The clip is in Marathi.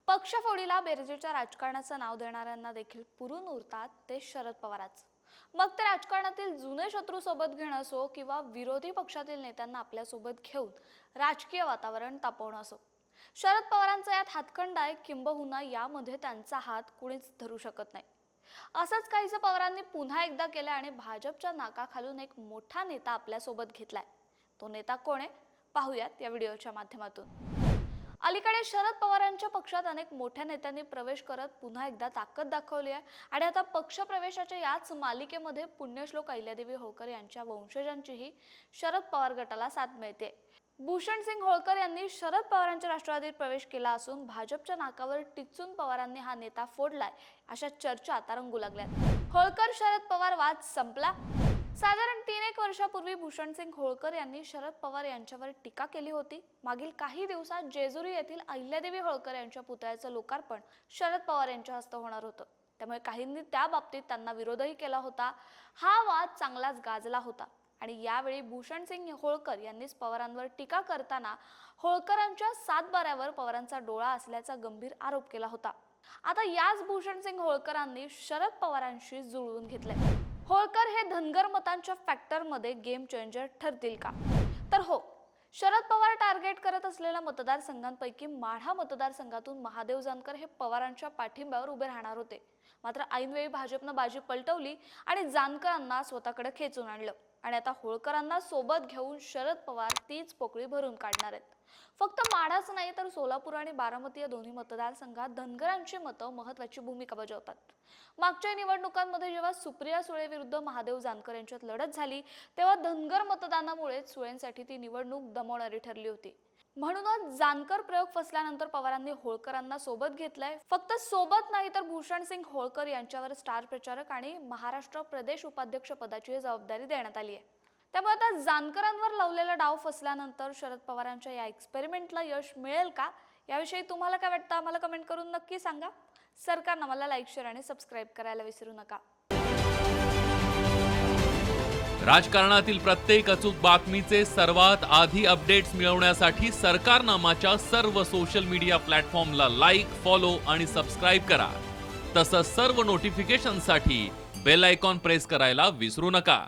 पक्षफोडीला बेरजेच्या राजकारणाचं नाव देणाऱ्यांना देखील पुरून उरतात ते शरद पवारच। मग ते राजकारणातील जुने शत्रू सोबत घेणं असो किंवा विरोधी पक्षातील नेत्यांना आपल्या सोबत घेऊन राजकीय वातावरण तापवणं असो, शरद पवारांचा यात हातखंड आहे, किंबहुना यामध्ये त्यांचा हात कुणीच धरू शकत नाही। असंच काहीसं पवारांनी पुन्हा एकदा केलं आणि भाजपच्या नाकाखालून एक मोठा नेता आपल्या सोबत घेतलाय। तो नेता कोण आहे पाहूयात या व्हिडिओच्या माध्यमातून। अलीकडे शरद पवारांच्या पक्षात अनेक मोठ्या नेत्यांनी प्रवेश करत पुन्हा एकदा ताकद दाखवली आहे आणि आता पक्षप्रवेशाच्या याच मालिकेमध्ये पुण्यश्लोक अहिल्यादेवी होळकर यांच्या वंशजांचीही शरद पवार गटाला साथ मिळते। भूषण सिंग होळकर यांनी शरद पवारांच्या राष्ट्रवादीत प्रवेश केला असून भाजपच्या नाकावर टिचून पवारांनी हा नेता फोडलाय अशा चर्चा आता रंगू लागल्यात। होळकर शरद पवार वाद संपला। साधारण 3-1 वर्षापूर्वी भूषण सिंग होळकर यांनी शरद पवार यांच्यावर टीका केली होती। मागील काही दिवसात जेजुरी येथील अहिल्यादेवी होळकर यांच्या पुतळ्याचं लोकार्पण शरद पवार यांच्या हस्ते होणार होतं, त्यामुळे काहींनी त्या बाबतीत त्यांना विरोधही केला होता। हा वाद चांगलाच गाजला होता आणि यावेळी भूषण सिंग होळकर यांनीच पवारांवर टीका करताना होळकरांच्या सातबाऱ्यावर पवारांचा डोळा असल्याचा गंभीर आरोप केला होता। आता याच भूषण सिंग होळकरांनी शरद पवारांशी जुळवून घेतलंय। होळकर हे धनगर मतांच्या फॅक्टरमध्ये गेम चेंजर ठरतील का? तर हो, शरद पवार टार्गेट करत असलेल्या मतदारसंघांपैकी माढा मतदारसंघातून महादेव जानकर हे पवारांच्या पाठिंब्यावर उभे राहणार होते। मात्र ऐनवेळी भाजपनं बाजी पलटवली आणि जानकरांना स्वतःकडे खेचून आणलं आणि आता होळकरांना सोबत घेऊन शरद पवार तीच पोकळी भरून काढणार आहेत। फक्त माढाच नाही तर सोलापूर आणि बारामती या दोन्ही मतदारसंघात धनगरांची मतं महत्त्वाची भूमिका बजावतात। मागच्या निवडणुकांमध्ये जेव्हा सुप्रिया सुळे विरुद्ध महादेव जानकर यांच्यात लढत झाली तेव्हा धनगर मतदानामुळे सुळेंसाठी ती निवडणूक दमवणारी ठरली होती। म्हणूनच जानकर प्रयोग फसल्यानंतर पवारांनी होळकरांना सोबत घेतलंय। फक्त सोबत नाही तर भूषण सिंग होळकर यांच्यावर स्टार प्रचारक आणि महाराष्ट्र प्रदेश उपाध्यक्ष पदाची जबाबदारी देण्यात आली आहे। त्यामुळे आता जानकरांवर लावलेला डाव फसल्यानंतर शरद पवारांच्या या एक्सपेरिमेंटला यश मिळेल का, याविषयी तुम्हाला काय वाटतं आम्हाला कमेंट करून नक्की सांगा। सरकारनं मला लाईक, शेअर आणि सबस्क्राईब करायला विसरू नका। राजकारणातील प्रत्येक अचूक बातमीचे सर्वात आधी अपडेट्स मिळवण्यासाठी सरकारनामाच्या सर्व सोशल मीडिया प्लॅटफॉर्मला लाईक, फॉलो आणि सबस्क्राईब करा। तसंच सर्व नोटिफिकेशनसाठी बेल आयकॉन प्रेस करायला विसरू नका।